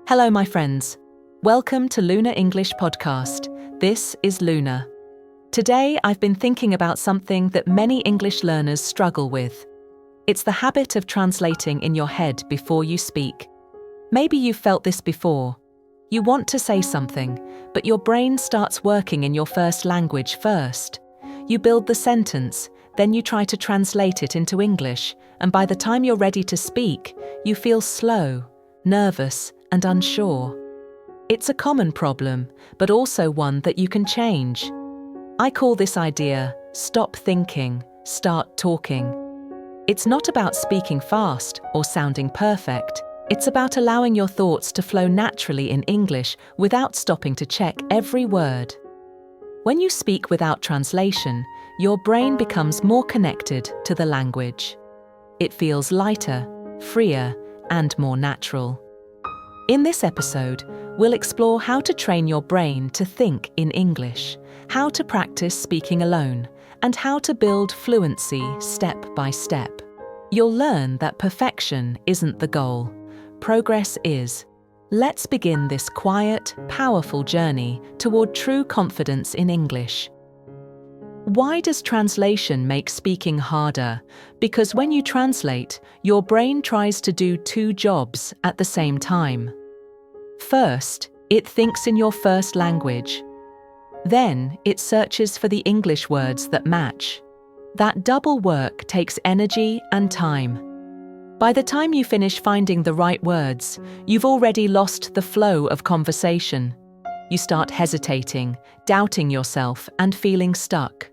Hello, my friends. Welcome to Luna English Podcast. This is Luna. Today, I've been thinking about something that many English learners struggle with. It's the habit of translating in your head before you speak. Maybe you've felt this before. You want to say something, but your brain starts working in your first language first. You build the sentence, then you try to translate it into English, and by the time you're ready to speak, you feel slow, nervous, and unsure. It's a common problem, but also one that you can change. I call this idea, stop thinking, start talking. It's not about speaking fast or sounding perfect. It's about allowing your thoughts to flow naturally in English without stopping to check every word. When you speak without translation, your brain becomes more connected to the language. It feels lighter, freer, and more natural. In this episode, we'll explore how to train your brain to think in English, how to practice speaking alone, and how to build fluency step by step. You'll learn that perfection isn't the goal. Progress is. Let's begin this quiet, powerful journey toward true confidence in English. Why does translation make speaking harder? Because when you translate, your brain tries to do two jobs at the same time. First, it thinks in your first language. Then, it searches for the English words that match. That double work takes energy and time. By the time you finish finding the right words, you've already lost the flow of conversation. You start hesitating, doubting yourself, and feeling stuck.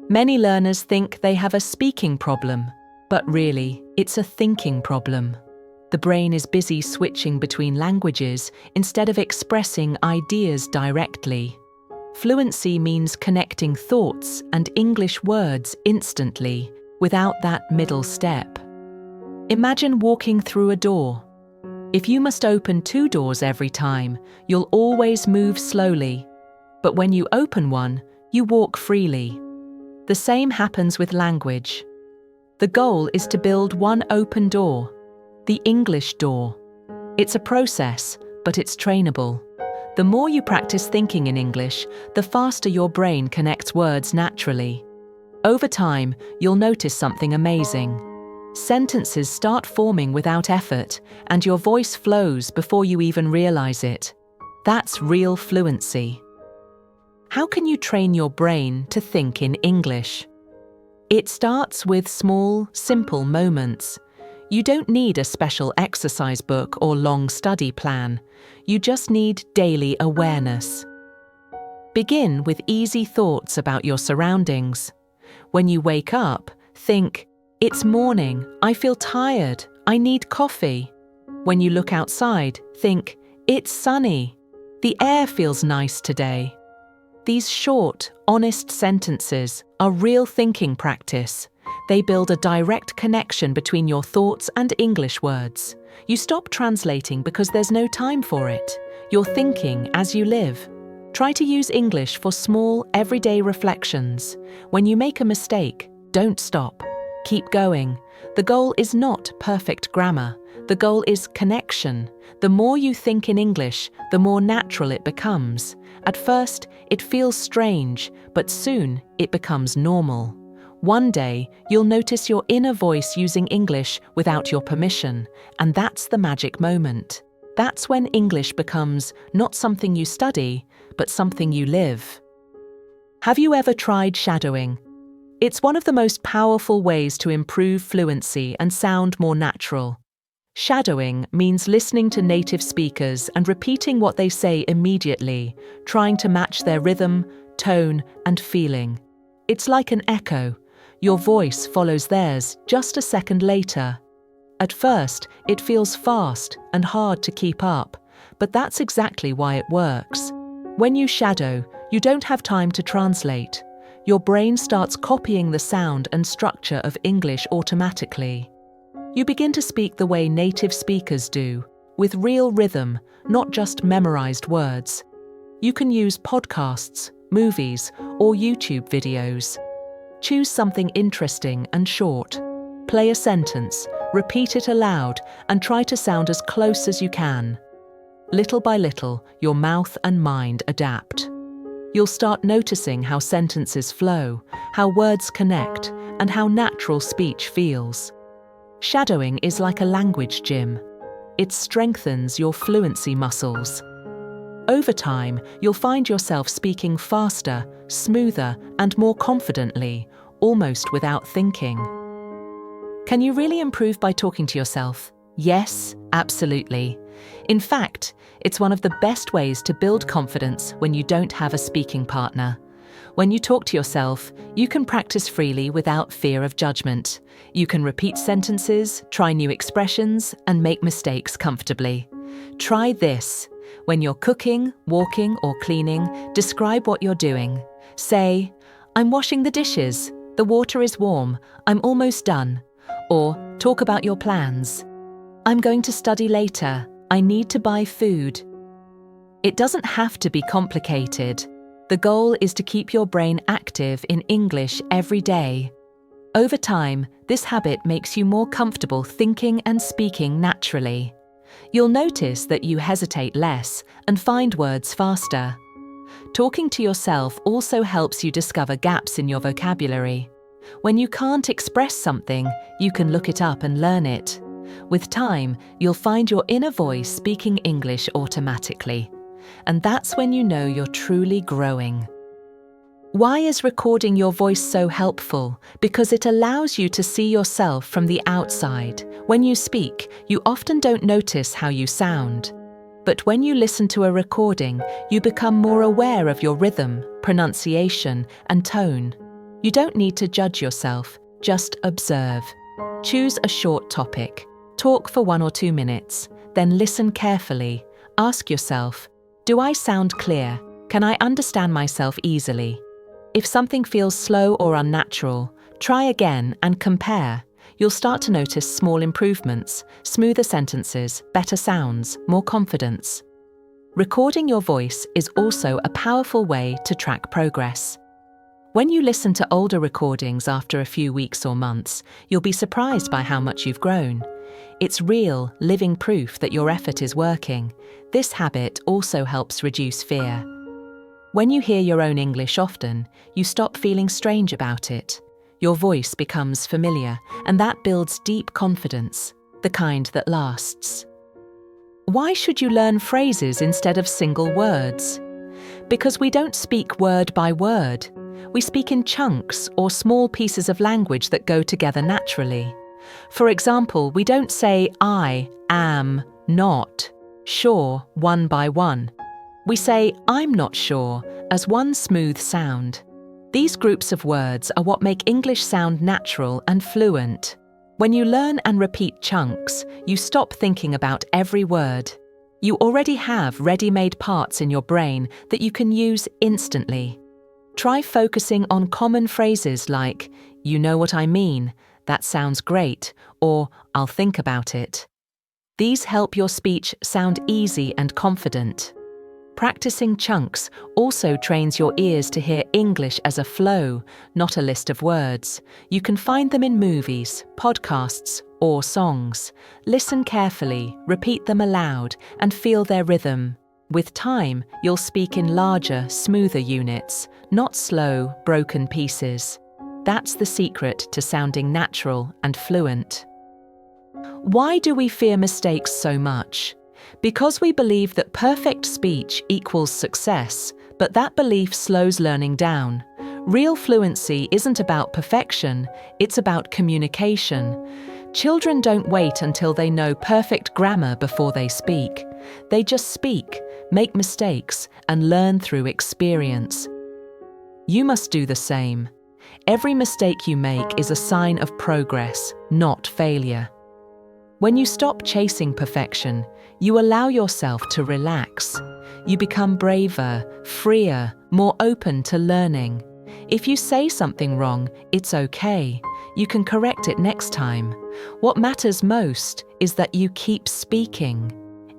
Many learners think they have a speaking problem, but really, it's a thinking problem. The brain is busy switching between languages instead of expressing ideas directly. Fluency means connecting thoughts and English words instantly, without that middle step. Imagine walking through a door. If you must open two doors every time, you'll always move slowly. But when you open one, you walk freely. The same happens with language. The goal is to build one open door, the English door. It's a process, but it's trainable. The more you practice thinking in English, the faster your brain connects words naturally. Over time, you'll notice something amazing. Sentences start forming without effort, and your voice flows before you even realize it. That's real fluency. How can you train your brain to think in English? It starts with small, simple moments. You don't need a special exercise book or long study plan. You just need daily awareness. Begin with easy thoughts about your surroundings. When you wake up, think, "It's morning, I feel tired, I need coffee." When you look outside, think, "It's sunny, the air feels nice today." These short, honest sentences are real thinking practice. They build a direct connection between your thoughts and English words. You stop translating because there's no time for it. You're thinking as you live. Try to use English for small, everyday reflections. When you make a mistake, don't stop. Keep going. The goal is not perfect grammar. The goal is connection. The more you think in English, the more natural it becomes. At first, it feels strange, but soon it becomes normal. One day, you'll notice your inner voice using English without your permission, and that's the magic moment. That's when English becomes not something you study, but something you live. Have you ever tried shadowing? It's one of the most powerful ways to improve fluency and sound more natural. Shadowing means listening to native speakers and repeating what they say immediately, trying to match their rhythm, tone, and feeling. It's like an echo. Your voice follows theirs just a second later. At first, it feels fast and hard to keep up, but that's exactly why it works. When you shadow, you don't have time to translate. Your brain starts copying the sound and structure of English automatically. You begin to speak the way native speakers do, with real rhythm, not just memorized words. You can use podcasts, movies, or YouTube videos. Choose something interesting and short. Play a sentence, repeat it aloud, and try to sound as close as you can. little by little, your mouth and mind adapt. You'll start noticing how sentences flow, how words connect, and how natural speech feels. Shadowing is like a language gym. It strengthens your fluency muscles. Over time, you'll find yourself speaking faster, smoother, and more confidently, almost without thinking. Can you really improve by talking to yourself? Yes, absolutely. In fact, it's one of the best ways to build confidence when you don't have a speaking partner. When you talk to yourself, you can practice freely without fear of judgment. You can repeat sentences, try new expressions, and make mistakes comfortably. Try this. When you're cooking, walking, or cleaning, describe what you're doing. Say, "I'm washing the dishes. The water is warm. I'm almost done." Or talk about your plans. "I'm going to study later. I need to buy food." It doesn't have to be complicated. The goal is to keep your brain active in English every day. Over time, this habit makes you more comfortable thinking and speaking naturally. You'll notice that you hesitate less and find words faster. Talking to yourself also helps you discover gaps in your vocabulary. When you can't express something, you can look it up and learn it. With time, you'll find your inner voice speaking English automatically. And that's when you know you're truly growing. Why is recording your voice so helpful? Because it allows you to see yourself from the outside. When you speak, you often don't notice how you sound. But when you listen to a recording, you become more aware of your rhythm, pronunciation, and tone. You don't need to judge yourself, just observe. Choose a short topic. Talk for 1 or 2 minutes, then listen carefully. Ask yourself, do I sound clear? Can I understand myself easily? If something feels slow or unnatural, try again and compare. You'll start to notice small improvements, smoother sentences, better sounds, more confidence. Recording your voice is also a powerful way to track progress. When you listen to older recordings after a few weeks or months, you'll be surprised by how much you've grown. It's real, living proof that your effort is working. This habit also helps reduce fear. When you hear your own English often, you stop feeling strange about it. Your voice becomes familiar, and that builds deep confidence, the kind that lasts. Why should you learn phrases instead of single words? Because we don't speak word by word. We speak in chunks or small pieces of language that go together naturally. For example, we don't say I, am, not, sure one by one. We say I'm not sure as one smooth sound. These groups of words are what make English sound natural and fluent. When you learn and repeat chunks, you stop thinking about every word. You already have ready-made parts in your brain that you can use instantly. Try focusing on common phrases like, "You know what I mean, that sounds great," or "I'll think about it." These help your speech sound easy and confident. Practicing chunks also trains your ears to hear English as a flow, not a list of words. You can find them in movies, podcasts, or songs. Listen carefully, repeat them aloud, and feel their rhythm. With time, you'll speak in larger, smoother units, not slow, broken pieces. That's the secret to sounding natural and fluent. Why do we fear mistakes so much? Because we believe that perfect speech equals success, but that belief slows learning down. Real fluency isn't about perfection, it's about communication. Children don't wait until they know perfect grammar before they speak. They just speak, make mistakes, and learn through experience. You must do the same. Every mistake you make is a sign of progress, not failure. When you stop chasing perfection, you allow yourself to relax. You become braver, freer, more open to learning. If you say something wrong, it's okay. You can correct it next time. What matters most is that you keep speaking.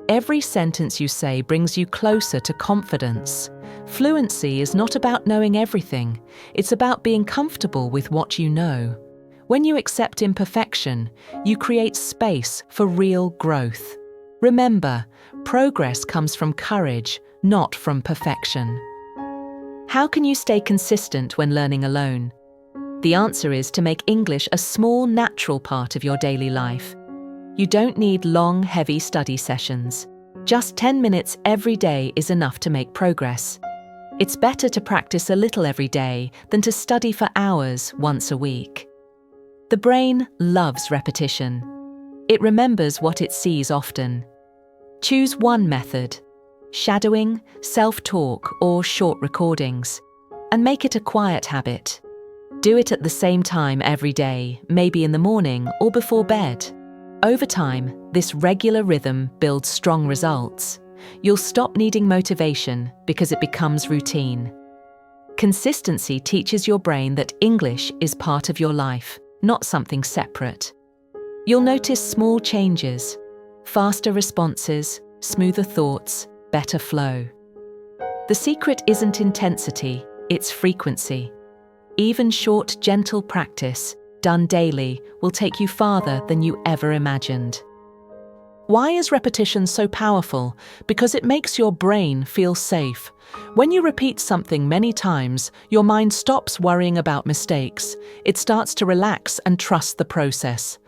Every sentence you say brings you closer to confidence. Fluency is not about knowing everything. It's about being comfortable with what you know. When you accept imperfection, you create space for real growth. Remember, progress comes from courage, not from perfection. How can you stay consistent when learning alone? The answer is to make English a small, natural part of your daily life. You don't need long, heavy study sessions. Just 10 minutes every day is enough to make progress. It's better to practice a little every day than to study for hours once a week. The brain loves repetition. It remembers what it sees often. Choose one method: shadowing, self-talk, or short recordings, and make it a quiet habit. Do it at the same time every day, maybe in the morning or before bed. Over time, this regular rhythm builds strong results. You'll stop needing motivation because it becomes routine. Consistency teaches your brain that English is part of your life, not something separate. You'll notice small changes: faster responses, smoother thoughts, better flow. The secret isn't intensity, it's frequency. Even short, gentle practice, done daily, will take you farther than you ever imagined. Why is repetition so powerful? Because it makes your brain feel safe. When you repeat something many times, your mind stops worrying about mistakes. It starts to relax and trust the process.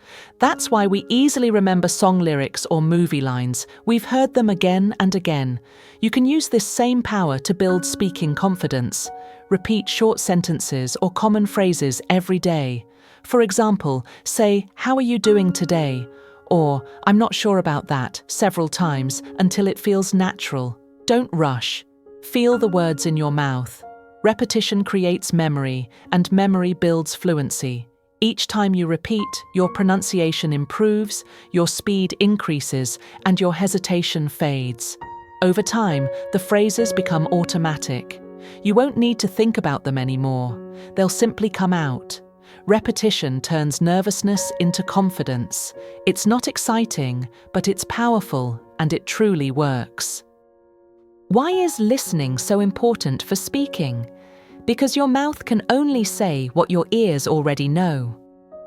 That's why we easily remember song lyrics or movie lines. We've heard them again and again. You can use this same power to build speaking confidence. Repeat short sentences or common phrases every day. For example, say, "How are you doing today?" Or, "I'm not sure about that," several times until it feels natural. Don't rush. Feel the words in your mouth. Repetition creates memory, and memory builds fluency. Each time you repeat, your pronunciation improves, your speed increases, and your hesitation fades. Over time, the phrases become automatic. You won't need to think about them anymore. They'll simply come out. Repetition turns nervousness into confidence. It's not exciting, but it's powerful, and it truly works. Why is listening so important for speaking? Because your mouth can only say what your ears already know.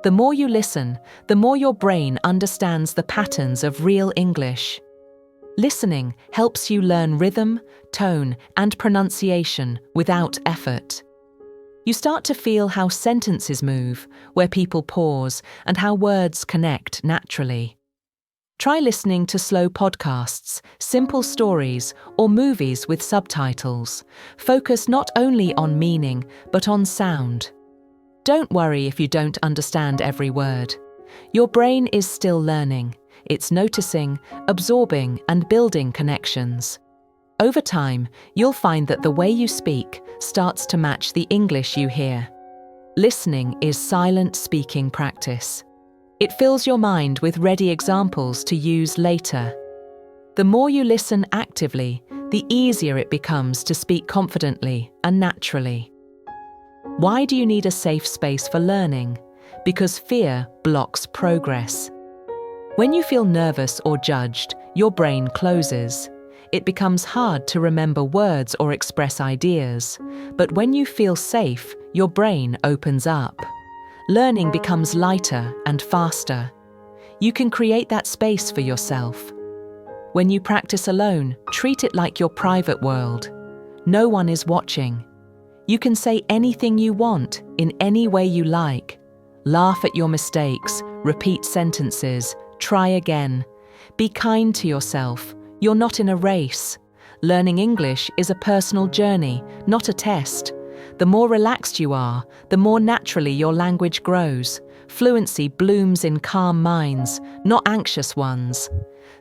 The more you listen, the more your brain understands the patterns of real English. Listening helps you learn rhythm, tone, and pronunciation without effort. You start to feel how sentences move, where people pause, and how words connect naturally. Try listening to slow podcasts, simple stories, or movies with subtitles. Focus not only on meaning, but on sound. Don't worry if you don't understand every word. Your brain is still learning. It's noticing, absorbing, and building connections. Over time, you'll find that the way you speak starts to match the English you hear. Listening is silent speaking practice. It fills your mind with ready examples to use later. The more you listen actively, the easier it becomes to speak confidently and naturally. Why do you need a safe space for learning? Because fear blocks progress. When you feel nervous or judged, your brain closes. It becomes hard to remember words or express ideas. But when you feel safe, your brain opens up. Learning becomes lighter and faster. You can create that space for yourself. When you practice alone, treat it like your private world. No one is watching. You can say anything you want, in any way you like. Laugh at your mistakes, repeat sentences, try again. Be kind to yourself. You're not in a race. Learning English is a personal journey, not a test. The more relaxed you are, the more naturally your language grows. Fluency blooms in calm minds, not anxious ones.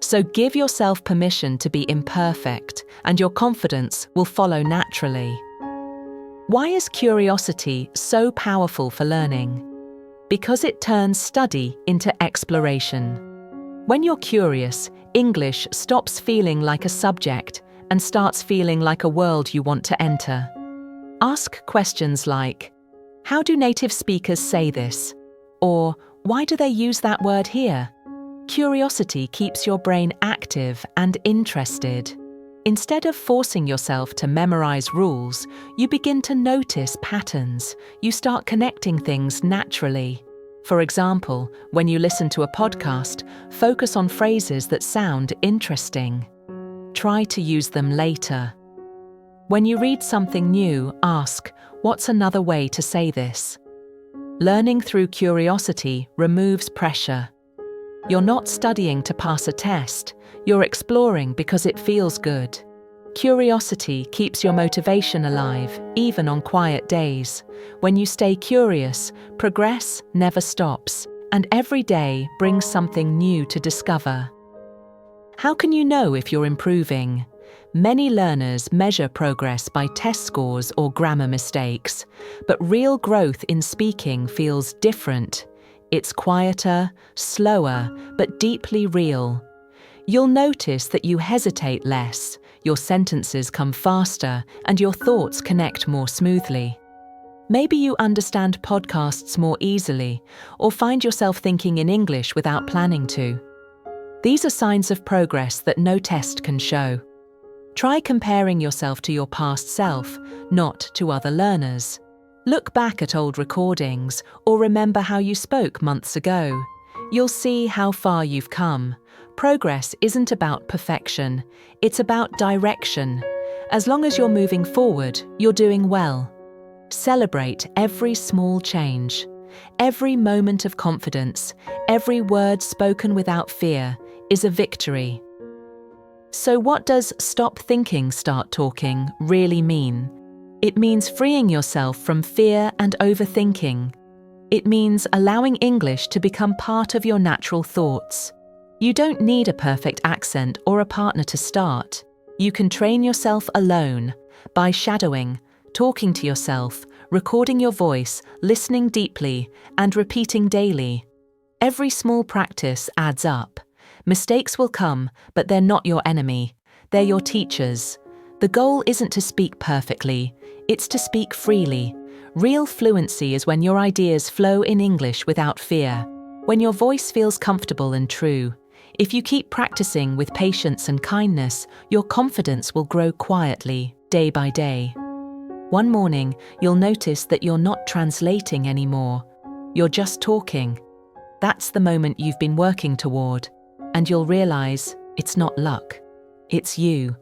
So give yourself permission to be imperfect, and your confidence will follow naturally. Why is curiosity so powerful for learning? Because it turns study into exploration. When you're curious, English stops feeling like a subject and starts feeling like a world you want to enter. Ask questions like, "How do native speakers say this?" Or, "Why do they use that word here?" Curiosity keeps your brain active and interested. Instead of forcing yourself to memorize rules, you begin to notice patterns. You start connecting things naturally. For example, when you listen to a podcast, focus on phrases that sound interesting. Try to use them later. When you read something new, ask, "What's another way to say this?" Learning through curiosity removes pressure. You're not studying to pass a test, you're exploring because it feels good. Curiosity keeps your motivation alive, even on quiet days. When you stay curious, progress never stops, and every day brings something new to discover. How can you know if you're improving? Many learners measure progress by test scores or grammar mistakes, but real growth in speaking feels different. It's quieter, slower, but deeply real. You'll notice that you hesitate less, your sentences come faster, and your thoughts connect more smoothly. Maybe you understand podcasts more easily, or find yourself thinking in English without planning to. These are signs of progress that no test can show. Try comparing yourself to your past self, not to other learners. Look back at old recordings, or remember how you spoke months ago. You'll see how far you've come. Progress isn't about perfection, it's about direction. As long as you're moving forward, you're doing well. Celebrate every small change. Every moment of confidence, every word spoken without fear, is a victory. So what does "stop thinking, start talking" really mean? It means freeing yourself from fear and overthinking. It means allowing English to become part of your natural thoughts. You don't need a perfect accent or a partner to start. You can train yourself alone, by shadowing, talking to yourself, recording your voice, listening deeply, and repeating daily. Every small practice adds up. Mistakes will come, but they're not your enemy. They're your teachers. The goal isn't to speak perfectly, it's to speak freely. Real fluency is when your ideas flow in English without fear, when your voice feels comfortable and true. If you keep practicing with patience and kindness, your confidence will grow quietly, day by day. One morning, you'll notice that you're not translating anymore. You're just talking. That's the moment you've been working toward. And you'll realize it's not luck. It's you.